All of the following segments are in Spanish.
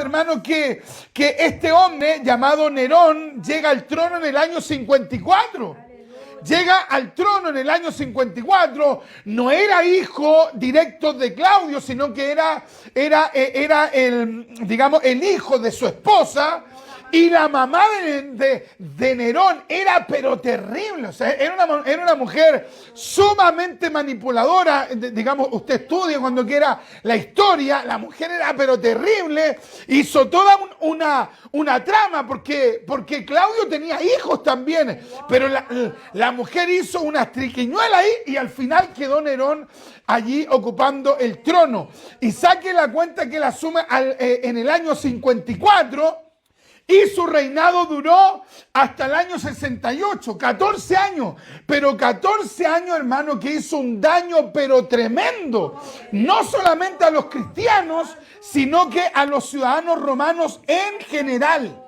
hermano, que este hombre llamado Nerón llega al trono en el año 54. Llega al trono en el año 54, no era hijo directo de Claudio, sino que era el hijo de su esposa. Y la mamá de Nerón era pero terrible, o sea, era una mujer sumamente manipuladora. Digamos, usted estudia cuando quiera la historia, la mujer era pero terrible, hizo toda una trama, porque Claudio tenía hijos también, pero la mujer hizo una triquiñuela ahí y al final quedó Nerón allí ocupando el trono. Y saque la cuenta que él asume en el año 54. Y su reinado duró hasta el año 68, 14 años. Pero 14 años, hermano, que hizo un daño pero tremendo. No solamente a los cristianos, sino que a los ciudadanos romanos en general.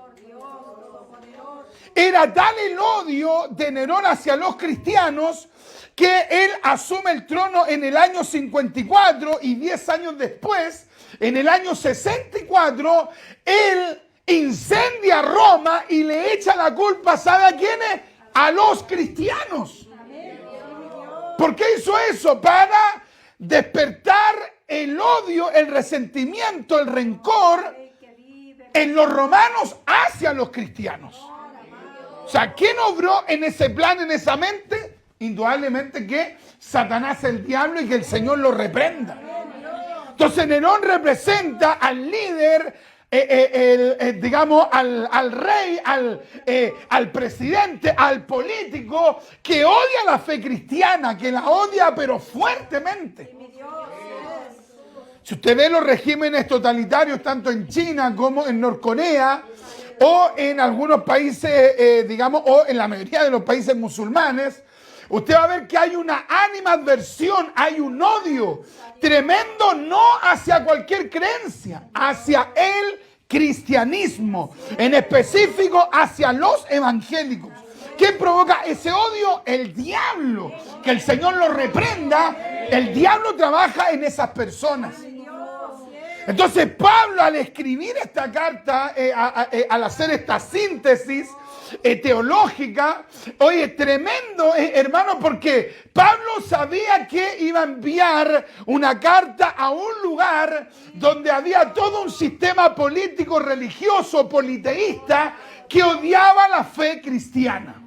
Era tal el odio de Nerón hacia los cristianos que él asume el trono en el año 54 y 10 años después, en el año 64, él incendia Roma y le echa la culpa, ¿sabe a quiénes? A los cristianos. ¿Por qué hizo eso? Para despertar el odio, el resentimiento, el rencor en los romanos hacia los cristianos. O sea, ¿quién obró en ese plan, en esa mente? Indudablemente que Satanás, el diablo, y que el Señor lo reprenda. Entonces Nerón representa al líder, digamos, al rey, al presidente, al político que odia la fe cristiana, que la odia pero fuertemente. Si usted ve los regímenes totalitarios tanto en China como en Norcorea o en algunos países, digamos, o en la mayoría de los países musulmanes, usted va a ver que hay una animadversión, hay un odio tremendo, no hacia cualquier creencia, hacia el cristianismo, en específico hacia los evangélicos. ¿Quién provoca ese odio? El diablo. Que el Señor lo reprenda. El diablo trabaja en esas personas. Entonces Pablo, al escribir esta carta, al hacer esta síntesis teológica, oye, tremendo, hermano, porque Pablo sabía que iba a enviar una carta a un lugar donde había todo un sistema político, religioso, politeísta, que odiaba la fe cristiana.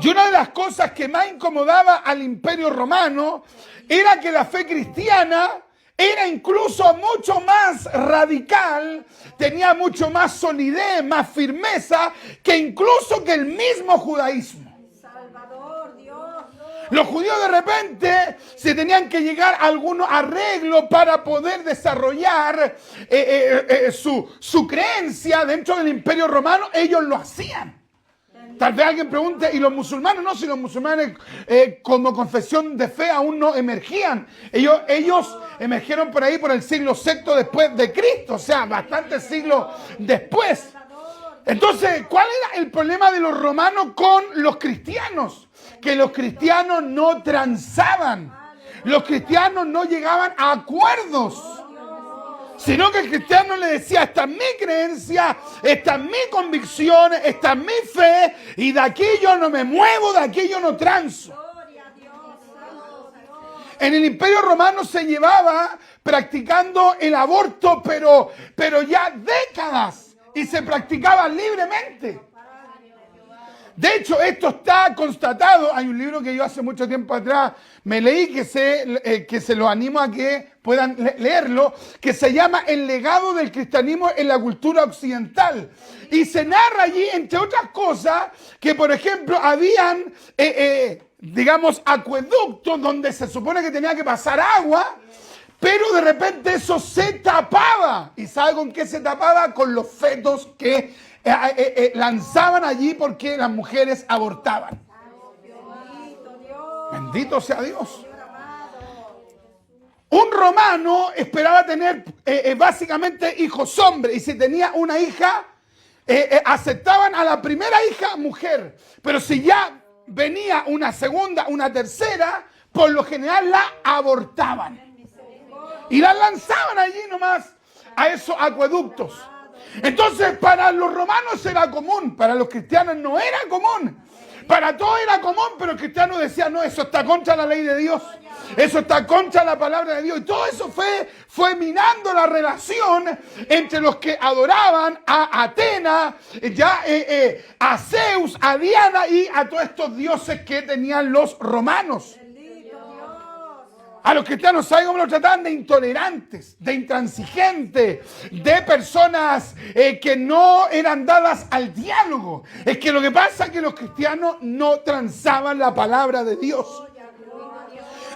Y una de las cosas que más incomodaba al Imperio Romano era que la fe cristiana era incluso mucho más radical, tenía mucho más solidez, más firmeza, que incluso que el mismo judaísmo. Los judíos de repente se tenían que llegar a algunos arreglos para poder desarrollar su creencia dentro del Imperio Romano. Ellos lo hacían. Tal vez alguien pregunte, ¿y los musulmanes? No, si los musulmanes como confesión de fe aún no emergían. Ellos emergieron por ahí por el siglo VI después de Cristo, o sea, bastantes siglos después. Entonces, ¿cuál era el problema de los romanos con los cristianos? Que los cristianos no transaban, los cristianos no llegaban a acuerdos. Sino que el cristiano le decía, esta es mi creencia, esta es mi convicción, esta es mi fe, y de aquí yo no me muevo, de aquí yo no transo. En el Imperio Romano se llevaba practicando el aborto, pero ya décadas, y se practicaba libremente. De hecho, esto está constatado. Hay un libro que yo hace mucho tiempo atrás me leí, que se lo animo a que puedan leerlo, que se llama El legado del cristianismo en la cultura occidental. Y se narra allí, entre otras cosas, que por ejemplo habían, digamos, acueductos donde se supone que tenía que pasar agua, pero de repente eso se tapaba. ¿Y sabe con qué se tapaba? Con los fetos que lanzaban allí porque las mujeres abortaban. Bendito sea Dios. Un romano esperaba tener básicamente hijos hombres, y si tenía una hija, aceptaban a la primera hija mujer, pero si ya venía una segunda, una tercera, por lo general la abortaban y la lanzaban allí nomás a esos acueductos. Entonces, para los romanos era común, para los cristianos no era común. Para todos era común, pero el cristiano decía, no, eso está contra la ley de Dios. Eso está contra la palabra de Dios. Y todo eso fue minando la relación entre los que adoraban a Atena, a Zeus, a Diana y a todos estos dioses que tenían los romanos. A los cristianos, ¿saben cómo los trataban? De intolerantes, de intransigentes, de personas que no eran dadas al diálogo. Es que lo que pasa es que los cristianos no transaban la palabra de Dios.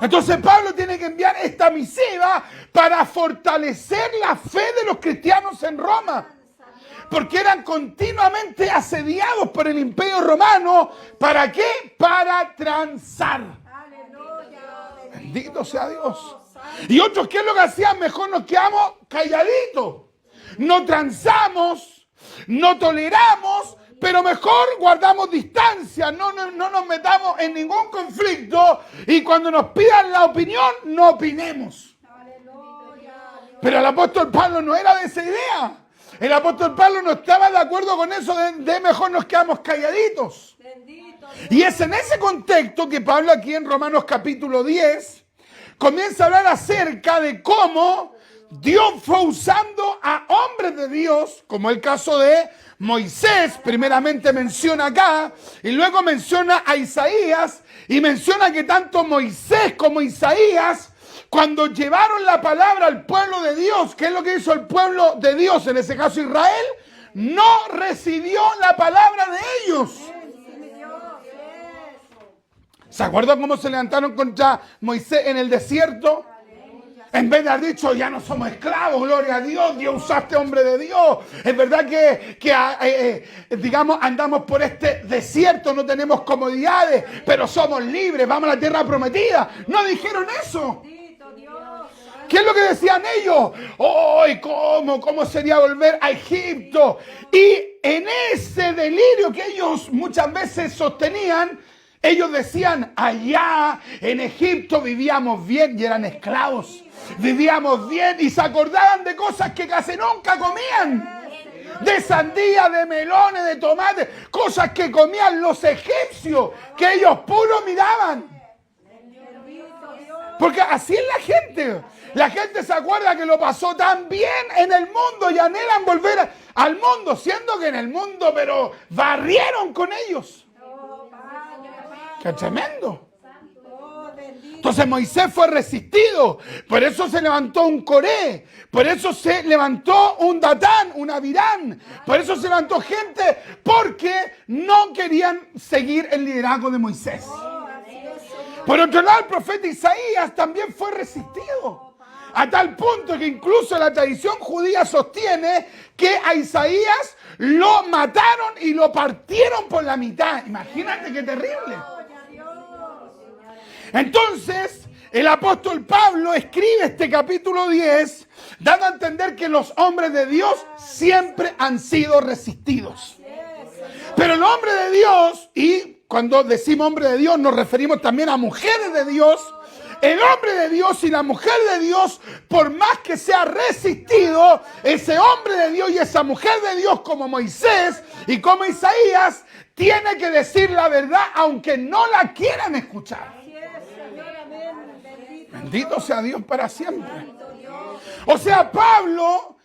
Entonces Pablo tiene que enviar esta misiva para fortalecer la fe de los cristianos en Roma. Porque eran continuamente asediados por el Imperio Romano. ¿Para qué? Para transar. Bendito sea Dios. Y otros, ¿qué es lo que hacían? Mejor nos quedamos calladitos. No transamos, no toleramos, pero mejor guardamos distancia. No nos metamos en ningún conflicto. Y cuando nos pidan la opinión, no opinemos. Pero el apóstol Pablo no era de esa idea. El apóstol Pablo no estaba de acuerdo con eso de mejor nos quedamos calladitos. Y es en ese contexto que Pablo aquí en Romanos capítulo 10 comienza a hablar acerca de cómo Dios fue usando a hombres de Dios, como el caso de Moisés, primeramente menciona acá, y luego menciona a Isaías, y menciona que tanto Moisés como Isaías, cuando llevaron la palabra al pueblo de Dios, ¿qué es lo que hizo el pueblo de Dios, en ese caso Israel? No recibió la palabra de ellos. ¿Se acuerdan cómo se levantaron contra Moisés en el desierto? En vez de haber dicho, ya no somos esclavos, gloria a Dios, Dios usaste hombre de Dios. Es verdad que digamos, andamos por este desierto, no tenemos comodidades, pero somos libres, vamos a la tierra prometida. No dijeron eso. ¿Qué es lo que decían ellos? ¡Ay, cómo sería volver a Egipto! Y en ese delirio que ellos muchas veces sostenían, ellos decían, allá en Egipto vivíamos bien y eran esclavos. Vivíamos bien y se acordaban de cosas que casi nunca comían. De sandía, de melones, de tomates, cosas que comían los egipcios, que ellos puro miraban. Porque así es la gente. La gente se acuerda que lo pasó tan bien en el mundo y anhelan volver al mundo, siendo que en el mundo, pero barrieron con ellos. ¡Qué tremendo! Entonces Moisés fue resistido, por eso se levantó un Coré, por eso se levantó un Datán, un Abirán, por eso se levantó gente, porque no querían seguir el liderazgo de Moisés. Por otro lado, el profeta Isaías también fue resistido, a tal punto que incluso la tradición judía sostiene que a Isaías lo mataron y lo partieron por la mitad. Imagínate qué terrible. Entonces, el apóstol Pablo escribe este capítulo 10, dando a entender que los hombres de Dios siempre han sido resistidos. Pero el hombre de Dios, y cuando decimos hombre de Dios nos referimos también a mujeres de Dios, el hombre de Dios y la mujer de Dios, por más que sea resistido, ese hombre de Dios y esa mujer de Dios como Moisés y como Isaías, tiene que decir la verdad aunque no la quieran escuchar. Bendito sea Dios para siempre. O sea, Pablo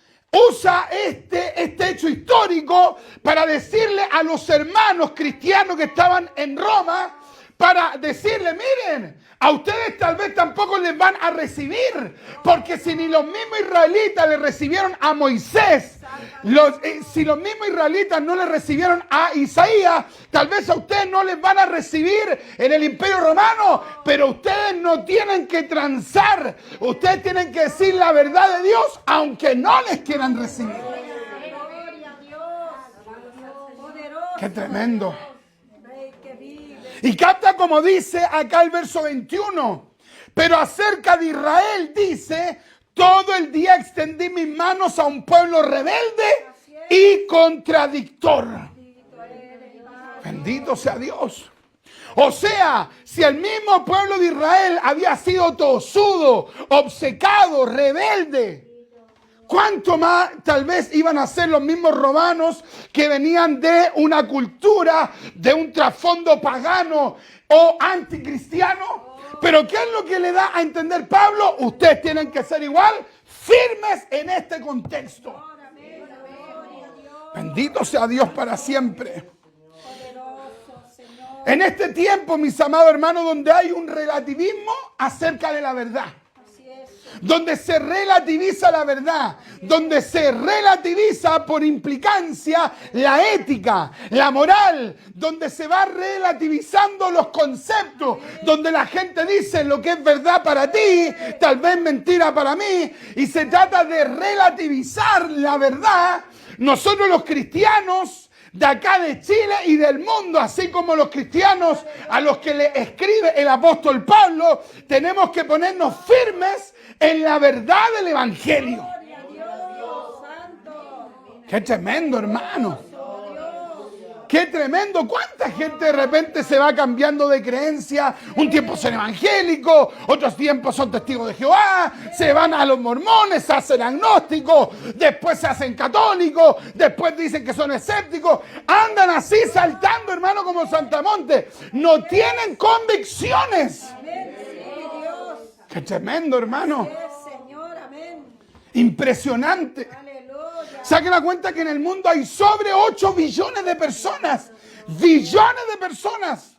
usa este hecho histórico para decirle a los hermanos cristianos que estaban en Roma, para decirle, miren, a ustedes tal vez tampoco les van a recibir, porque si ni los mismos israelitas le recibieron a Moisés, si los mismos israelitas no le recibieron a Isaías, tal vez a ustedes no les van a recibir en el Imperio Romano, pero ustedes no tienen que transar, ustedes tienen que decir la verdad de Dios, aunque no les quieran recibir. ¡Qué tremendo! Y capta como dice acá el verso 21. Pero acerca de Israel dice, todo el día extendí mis manos a un pueblo rebelde y contradictor. Bendito sea Dios. O sea, si el mismo pueblo de Israel había sido tosudo, obcecado, rebelde, ¿Cuánto más tal vez iban a ser los mismos romanos que venían de una cultura, de un trasfondo pagano o anticristiano? Pero ¿qué es lo que le da a entender Pablo? Ustedes tienen que ser igual, firmes en este contexto. Bendito sea Dios para siempre. En este tiempo, mis amados hermanos, donde hay un relativismo acerca de la verdad, donde se relativiza la verdad, donde se relativiza por implicancia la ética, la moral, donde se va relativizando los conceptos, donde la gente dice lo que es verdad para ti, tal vez mentira para mí, y se trata de relativizar la verdad. Nosotros los cristianos de acá de Chile y del mundo, así como los cristianos a los que le escribe el apóstol Pablo, tenemos que ponernos firmes en la verdad del evangelio. ¡Qué tremendo, hermano! ¡Qué tremendo! ¿Cuánta gente de repente se va cambiando de creencia? Un tiempo son evangélicos, otros tiempos son testigos de Jehová, se van a los mormones, se hacen agnósticos, después se hacen católicos, después dicen que son escépticos. Andan así saltando, hermano, como Santamonte. No tienen convicciones. ¡Qué tremendo, hermano! Impresionante. Saquen la cuenta que en el mundo hay sobre 8 billones de personas. Billones de personas.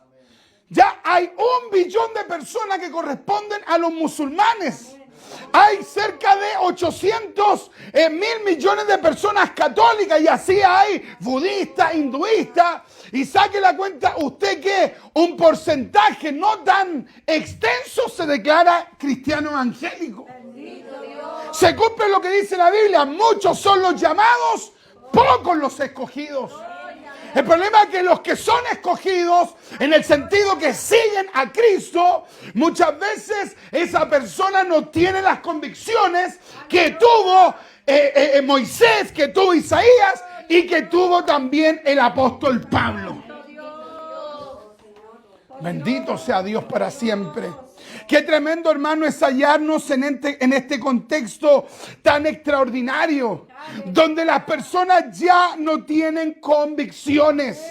Ya hay 1 billón de personas que corresponden a los musulmanes. Hay cerca de 800 mil millones de personas católicas. Y así hay budistas, hinduistas. Y saque la cuenta usted que un porcentaje no tan extenso se declara cristiano evangélico. Se cumple lo que dice la Biblia. Muchos son los llamados, pocos los escogidos. El problema es que los que son escogidos, en el sentido que siguen a Cristo, muchas veces esa persona no tiene las convicciones que tuvo Moisés, que tuvo Isaías y que tuvo también el apóstol Pablo. Bendito sea Dios para siempre. Qué tremendo, hermano, es hallarnos en este contexto tan extraordinario, donde las personas ya no tienen convicciones.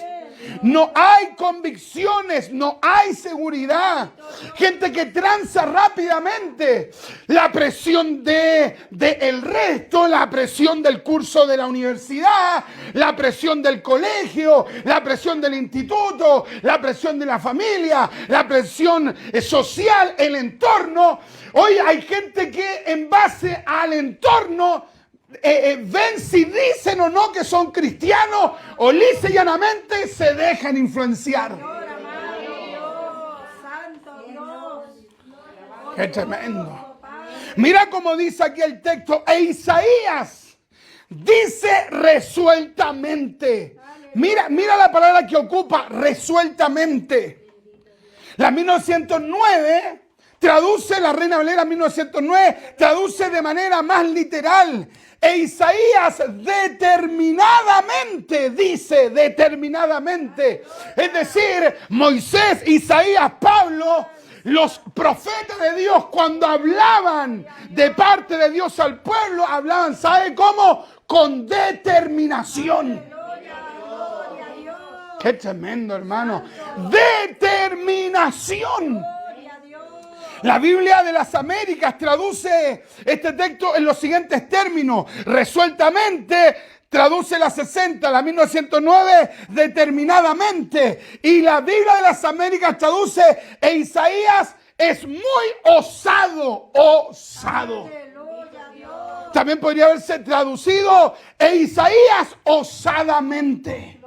No hay convicciones, no hay seguridad. Gente que tranza rápidamente. La presión del resto, la presión del curso de la universidad, la presión del colegio, la presión del instituto, la presión de la familia, la presión social, el entorno. Hoy hay gente que en base al entorno ven si dicen o no que son cristianos o lisa y llanamente se dejan influenciar. Qué tremendo. Mira cómo dice aquí el texto. E Isaías dice resueltamente. Mira la palabra que ocupa, resueltamente. La 1909 traduce, la Reina Valera 1909 traduce de manera más literal. E Isaías determinadamente, dice determinadamente. Es decir, Moisés, Isaías, Pablo, los profetas de Dios, cuando hablaban de parte de Dios al pueblo, hablaban, ¿sabe cómo? Con determinación. Qué tremendo, hermano. Determinación. La Biblia de las Américas traduce este texto en los siguientes términos. Resueltamente, traduce la 60, la 1909, determinadamente. Y la Biblia de las Américas traduce, e Isaías es muy osado, osado. También podría haberse traducido, e Isaías osadamente.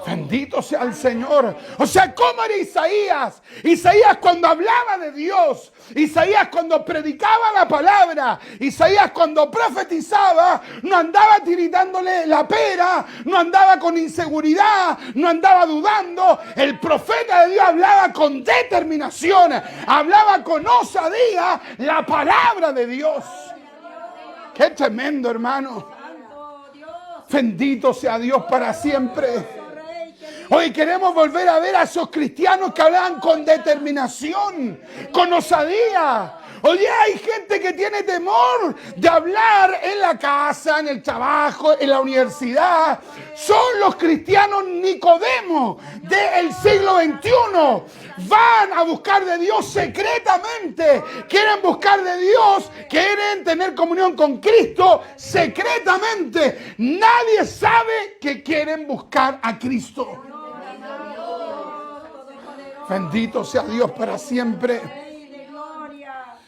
Bendito sea el Señor. O sea, ¿cómo era Isaías? Isaías cuando hablaba de Dios, Isaías cuando predicaba la palabra, Isaías cuando profetizaba, no andaba tiritándole la pera, no andaba con inseguridad, no andaba dudando. El profeta de Dios hablaba con determinación, hablaba con osadía la palabra de Dios. Qué tremendo, hermano. Bendito sea Dios para siempre. Hoy queremos volver a ver a esos cristianos que hablaban con determinación, con osadía. Oye, hay gente que tiene temor de hablar en la casa, en el trabajo, en la universidad. Son los cristianos Nicodemo del siglo XXI. Van a buscar de Dios secretamente. Quieren buscar de Dios, quieren tener comunión con Cristo secretamente. Nadie sabe que quieren buscar a Cristo. Bendito sea Dios para siempre.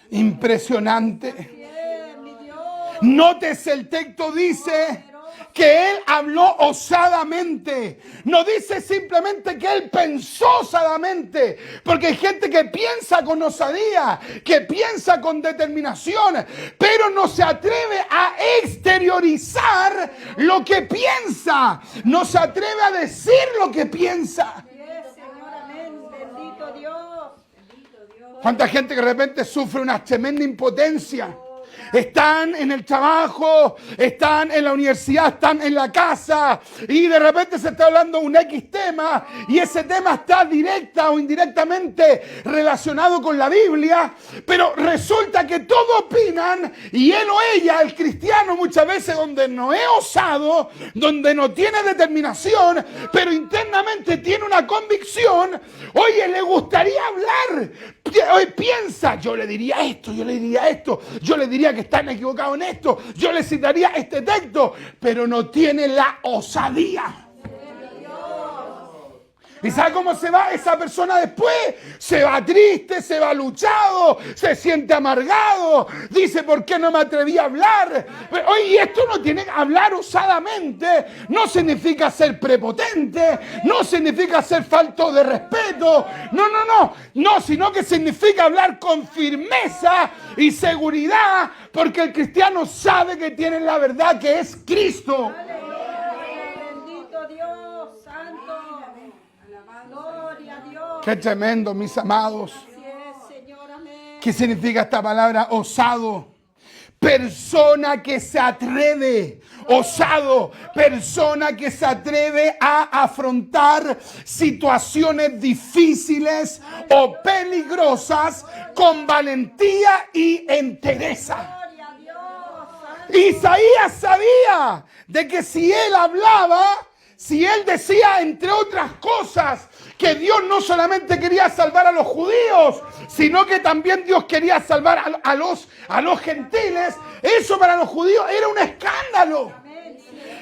Impresionante. Nótese, el texto dice que él habló osadamente. No dice simplemente que él pensó osadamente, porque hay gente que piensa con osadía, que piensa con determinación, pero no se atreve a exteriorizar lo que piensa. No se atreve a decir lo que piensa. ¿Cuánta gente que de repente sufre una tremenda impotencia? Están en el trabajo, están en la universidad, están en la casa y de repente se está hablando un X tema y ese tema está directa o indirectamente relacionado con la Biblia, pero resulta que todos opinan y él o ella, el cristiano, muchas veces donde no es osado, donde no tiene determinación, pero internamente tiene una convicción, oye, le gustaría hablar. Hoy piensa, yo le diría esto, yo le diría esto, yo le diría que están equivocados en esto, yo le citaría este texto, pero no tiene la osadía. ¿Y sabe cómo se va esa persona después? Se va triste, se va luchado, se siente amargado. Dice, ¿por qué no me atreví a hablar? Pero, oye, esto no tiene que hablar osadamente. No significa ser prepotente. No significa ser falto de respeto. No, sino que significa hablar con firmeza y seguridad, porque el cristiano sabe que tiene la verdad, que es Cristo. Bendito Dios, santo. Gloria a Dios. Qué tremendo, mis amados. Así es, Señor, amén. ¿Qué significa esta palabra osado? Persona que se atreve, osado, persona que se atreve a afrontar situaciones difíciles o peligrosas con valentía y entereza. Gloria a Dios, santo. Isaías sabía de que si él hablaba, si él decía, entre otras cosas, que Dios no solamente quería salvar a los judíos, sino que también Dios quería salvar a los gentiles, eso para los judíos era un escándalo.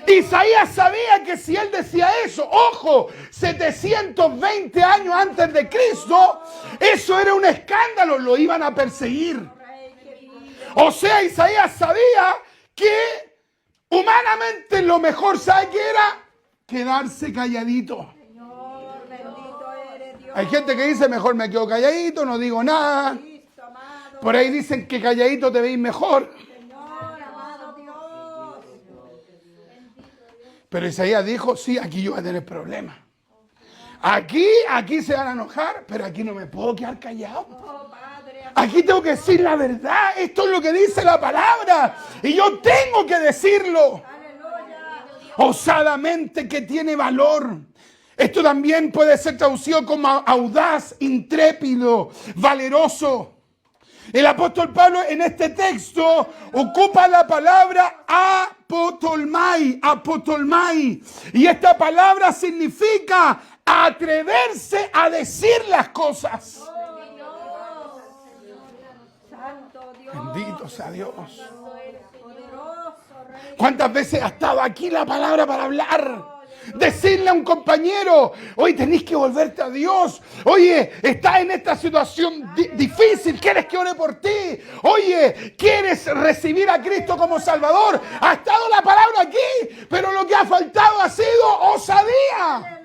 Isaías sabía que si él decía eso, ojo, 720 años antes de Cristo, eso era un escándalo, lo iban a perseguir. O sea, Isaías sabía que humanamente lo mejor, ¿sabe qué era? Quedarse calladito. Señor, bendito eres Dios. Hay gente que dice, mejor me quedo calladito, no digo nada. Cristo, amado. Por ahí dicen que calladito te veis mejor. Señor, amado Dios. Pero Isaías dijo, sí, aquí yo voy a tener problemas. Aquí se van a enojar, pero aquí no me puedo quedar callado. Oh, Padre, Aquí tengo que decir la verdad. Esto es lo que dice la palabra. Y yo tengo que decirlo. aleluya. Osadamente, que tiene valor. Esto también puede ser traducido como audaz, intrépido, valeroso. El apóstol Pablo en este texto ocupa la palabra apotolmai. Y esta palabra significa atreverse a decir las cosas. Santo Dios. Bendito sea Dios. Poderoso Rey. ¿Cuántas veces ha estado aquí la palabra para hablar? Decirle a un compañero, oye, tenés que volverte a Dios. Oye, estás en esta situación difícil, ¿quieres que ore por ti? Oye, ¿quieres recibir a Cristo como Salvador? Ha estado la palabra aquí, pero lo que ha faltado ha sido osadía.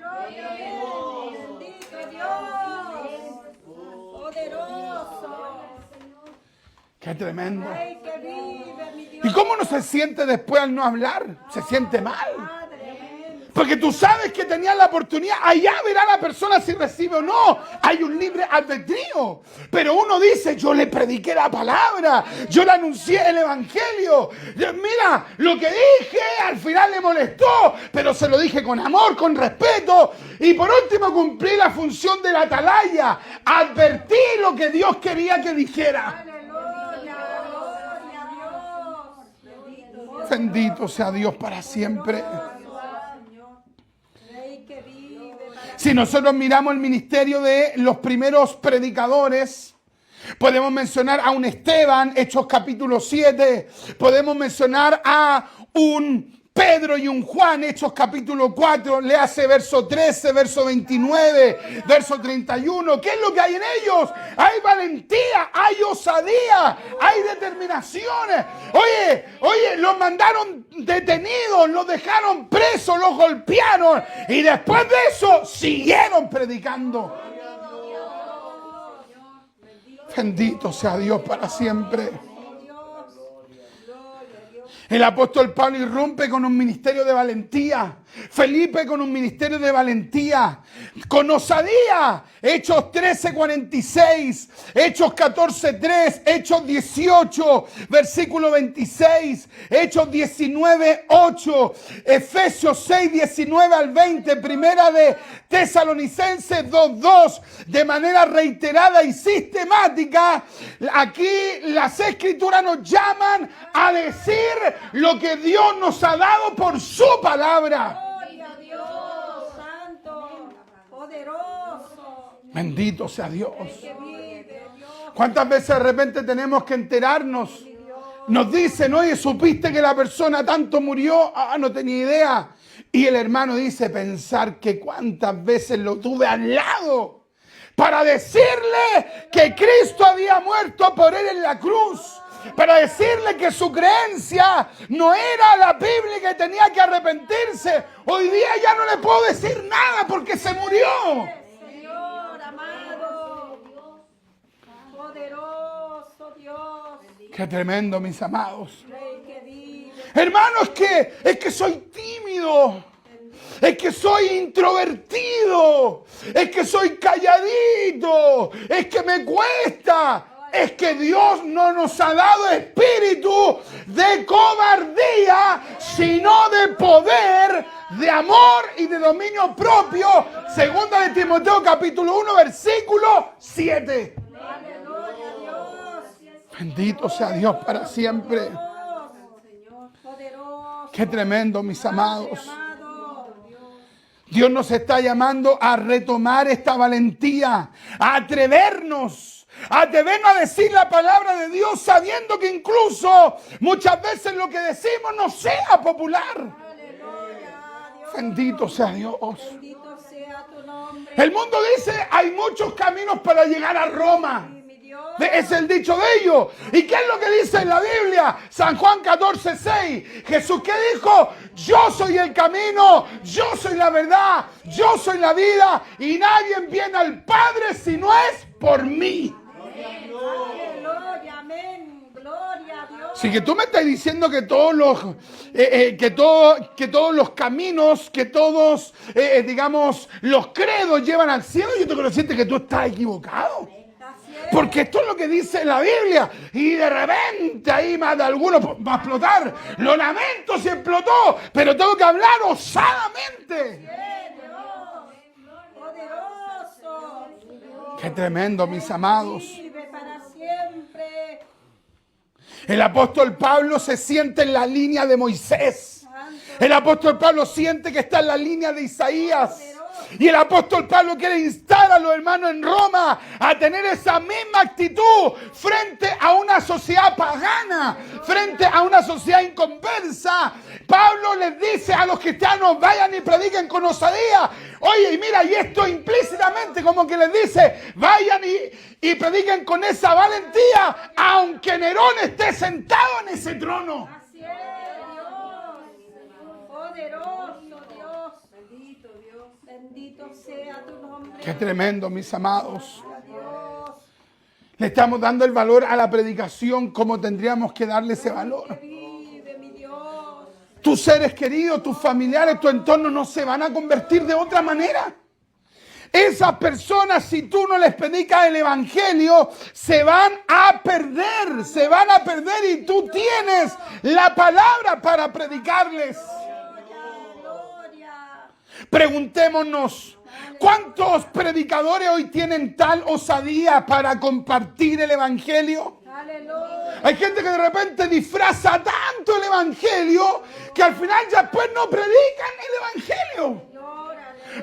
Bendito Dios. Poderoso. Qué tremendo. Rey que vive, mi Dios. ¿Y cómo no se siente después al no hablar? Se siente mal. Padre, amén. Porque tú sabes que tenías la oportunidad. Allá verá la persona si recibe o no. Hay un libre albedrío. Pero uno dice, yo le prediqué la palabra. Yo le anuncié el evangelio. Mira, lo que dije al final le molestó. Pero se lo dije con amor, con respeto. Y por último cumplí la función de la atalaya. Advertí lo que Dios quería que dijera. Aleluya. Bendito sea Dios para siempre. Rey que vive para Si nosotros miramos el ministerio de los primeros predicadores, podemos mencionar a un Esteban, Hechos capítulo 7. Podemos mencionar a un Pedro y un Juan, Hechos capítulo 4. Le hace verso 13, verso 29, verso 31. ¿Qué es lo que hay en ellos? Hay valentía, hay osadía, hay determinaciones. Oye, los mandaron detenidos, los dejaron presos, los golpearon. Y después de eso, siguieron predicando. Bendito sea Dios para siempre. El apóstol Pablo irrumpe con un ministerio de valentía. Felipe con un ministerio de valentía. Con osadía. Hechos 13:46. Hechos 14:3. Hechos 18, versículo 26. Hechos 19:8. Efesios 6:19 al 20. Primera de Tesalonicenses 2:2. De manera reiterada y sistemática, aquí las escrituras nos llaman a decir lo que Dios nos ha dado por su palabra. gloria a Dios, santo, poderoso, Bendito sea Dios. que vive, Dios, ¿Cuántas veces de repente tenemos que enterarnos? Nos dicen, oye, ¿supiste que la persona tanto murió? Ah, no tenía idea. Y el hermano dice, pensar que cuántas veces lo tuve al lado para decirle que Cristo había muerto por él en la cruz. Para decirle que su creencia no era la Biblia y que tenía que arrepentirse. Hoy día ya no le puedo decir nada porque se murió. Señor amado, poderoso Dios, Qué tremendo, mis amados. Rey que vive, Hermano, es que soy tímido. Es que soy introvertido. Es que soy calladito. Es que me cuesta. Es que Dios no nos ha dado espíritu de cobardía, sino de poder, de amor y de dominio propio. Segunda de Timoteo capítulo 1, versículo 7. aleluya Dios, Bendito sea Dios para siempre. Señor, poderoso, Qué tremendo, mis amados. amado, Dios nos está llamando a retomar esta valentía, a atrevernos a decir la palabra de Dios, sabiendo que incluso muchas veces lo que decimos no sea popular. aleluya Dios, Bendito sea Dios. bendito sea tu nombre, El mundo dice, hay muchos caminos para llegar a Roma. mi Dios, Es el dicho de ellos. ¿Y qué es lo que dice en la Biblia? San Juan 14:6. Jesús, ¿qué dijo? Yo soy el camino, yo soy la verdad, yo soy la vida, y nadie viene al Padre si no es por mí. aleluya, amén, gloria a Dios, Así que tú me estás diciendo que todos los caminos, que todos, digamos, los credos llevan al cielo. Yo tengo que decirte que tú estás equivocado. así es, Porque esto es lo que dice la Biblia. Y de repente ahí más de alguno va a explotar. Lo lamento si explotó, pero tengo que hablar osadamente. Dios, poderoso, Qué tremendo, mis amados. vive para siempre, El apóstol Pablo se siente en la línea de Moisés. El apóstol Pablo siente que está en la línea de Isaías. Y el apóstol Pablo quiere instar a los hermanos en Roma a tener esa misma actitud frente a una sociedad pagana, frente a una sociedad inconversa. Pablo les dice a los cristianos, vayan y prediquen con osadía. Oye, y mira, y esto implícitamente como que les dice, vayan y prediquen con esa valentía, aunque Nerón esté sentado en ese trono. así es, Dios, poderoso Dios, bendito Dios, bendito sea tu nombre, Qué tremendo, mis amados. Dios, Le estamos dando el valor a la predicación como tendríamos que darle ese valor. vive mi Dios, Tus seres queridos, tus familiares, tu entorno no se van a convertir de otra manera. Esas personas, si tú no les predicas el evangelio, se van a perder y tú tienes la palabra para predicarles. gloria, Preguntémonos, ¿cuántos predicadores hoy tienen tal osadía para compartir el evangelio? Aleluya. Hay gente que de repente disfraza tanto el evangelio que al final ya después no predican el evangelio.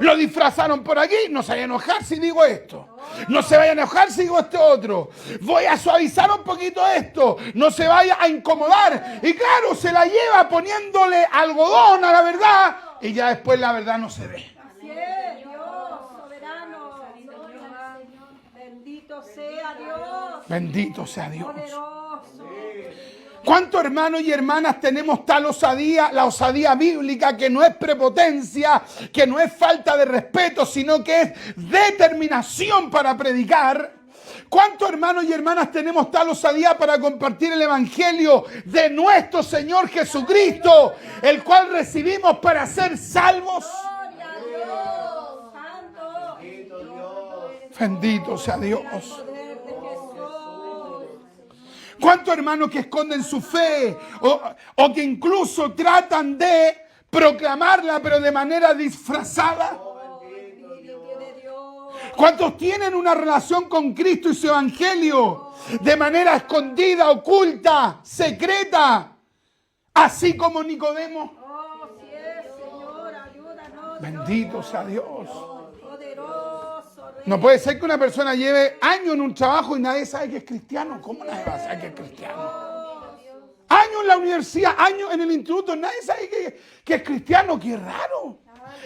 Lo disfrazaron por aquí. No se vayan a enojar si digo esto. No se vayan a enojar si digo esto otro. Voy a suavizar un poquito esto. No se vaya a incomodar. Y claro, se la lleva poniéndole algodón a la verdad. Y ya después la verdad no se ve. Así es, Dios, soberano. Bendito sea Dios. Bendito sea Dios. Poderoso. ¿Cuántos hermanos y hermanas tenemos tal osadía, la osadía bíblica, que no es prepotencia, que no es falta de respeto, sino que es determinación para predicar? ¿Cuántos hermanos y hermanas tenemos tal osadía para compartir el evangelio de nuestro Señor Jesucristo, el cual recibimos para ser salvos? Gloria a Dios. Santo. Bendito sea Dios. Poder de Jesús. ¿Cuántos hermanos que esconden su fe o que incluso tratan de proclamarla pero de manera disfrazada? ¿Cuántos tienen una relación con Cristo y su evangelio de manera escondida, oculta, secreta? Así como Nicodemo. Oh, sí es, Señor, ayúdanos. Bendito sea Dios. Poderoso Rey. No puede ser que una persona lleve años en un trabajo y nadie sabe que es cristiano. ¿Cómo nadie va a saber que es cristiano? Años en la universidad, años en el instituto, nadie sabe que es cristiano. ¡Qué raro!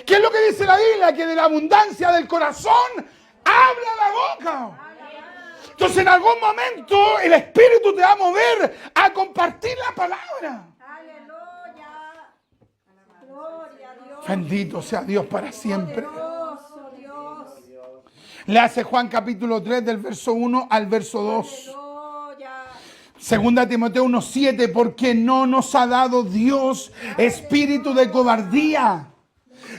¿Qué es lo que dice la Biblia? Que de la abundancia del corazón habla la boca. Entonces en algún momento el Espíritu te va a mover a compartir la palabra. Aleluya. Gloria a Dios. Bendito sea Dios para siempre. Poderoso Dios. Le hace Juan capítulo 3 del verso 1 al verso 2. Aleluya. Segunda Timoteo 1:7, porque no nos ha dado Dios espíritu de cobardía,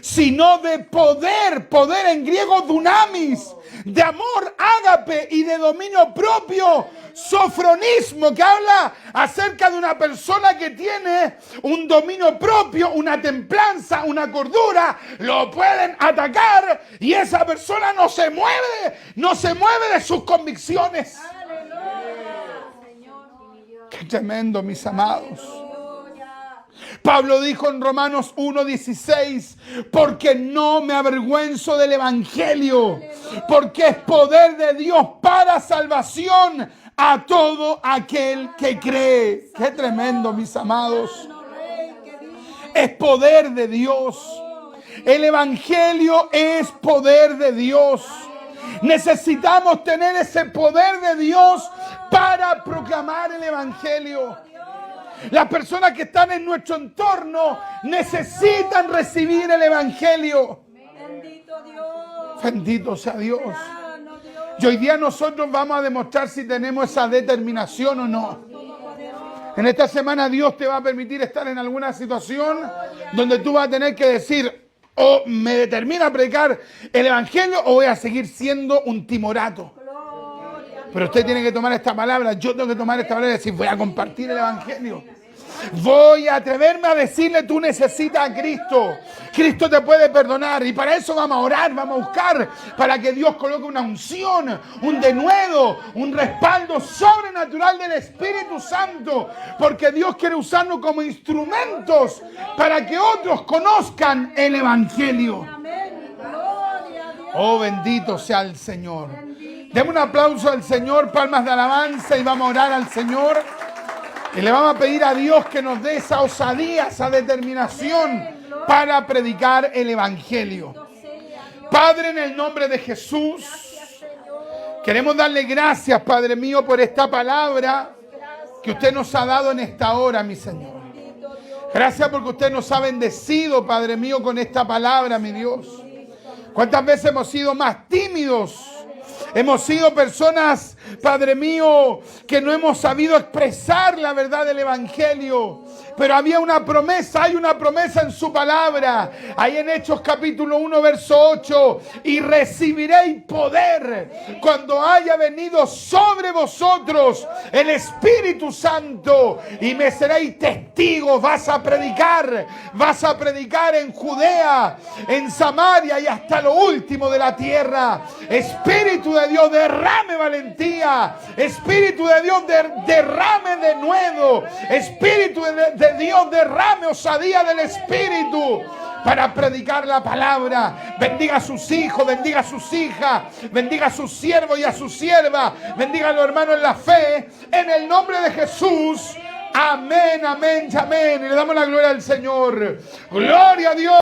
sino de poder, poder en griego dunamis, de amor ágape y de dominio propio, sofronismo, que habla acerca de una persona que tiene un dominio propio, una templanza, una cordura. Lo pueden atacar y esa persona no se mueve de sus convicciones. Qué tremendo, mis amados. Pablo dijo en Romanos 1:16, porque no me avergüenzo del evangelio, porque es poder de Dios para salvación a todo aquel que cree. Qué tremendo, mis amados. Es poder de Dios. El evangelio es poder de Dios. Necesitamos tener ese poder de Dios para proclamar el evangelio. Las personas que están en nuestro entorno necesitan recibir el evangelio. Bendito Dios. Bendito sea Dios. Sano Dios. Y hoy día nosotros vamos a demostrar si tenemos esa determinación o no. En esta semana Dios te va a permitir estar en alguna situación donde tú vas a tener que decir, o me determino a predicar el evangelio o voy a seguir siendo un timorato. Pero usted tiene que tomar esta palabra, yo tengo que tomar esta palabra y decir, voy a compartir el evangelio. Voy a atreverme a decirle, tú necesitas a Cristo. Cristo te puede perdonar y para eso vamos a orar, vamos a buscar para que Dios coloque una unción, un denuedo, un respaldo sobrenatural del Espíritu Santo, porque Dios quiere usarnos como instrumentos para que otros conozcan el evangelio. Amén. Gloria a Dios. Oh, bendito sea el Señor. Demos un aplauso al Señor, palmas de alabanza, y vamos a orar al Señor. Y le vamos a pedir a Dios que nos dé esa osadía, esa determinación para predicar el evangelio. Padre, en el nombre de Jesús, queremos darle gracias, Padre mío, por esta palabra que usted nos ha dado en esta hora, mi Señor. Gracias porque usted nos ha bendecido, Padre mío, con esta palabra, mi Dios. ¿Cuántas veces hemos sido más tímidos? Hemos sido personas, Padre mío, que no hemos sabido expresar la verdad del evangelio. Pero había una promesa, hay una promesa en su palabra. Ahí en Hechos capítulo 1, verso 8. Y recibiréis poder cuando haya venido sobre vosotros el Espíritu Santo. Y me seréis testigos. Vas a predicar en Judea, en Samaria y hasta lo último de la tierra. Espíritu de Dios, derrame valentía osadía. Espíritu de Dios, derrame de nuevo. Espíritu de Dios, derrame osadía del Espíritu para predicar la palabra. Bendiga a sus hijos, bendiga a sus hijas, bendiga a sus siervos y a sus siervas, bendiga a los hermanos en la fe, en el nombre de Jesús. Amén, amén, amén. Y le damos la gloria al Señor. Gloria a Dios.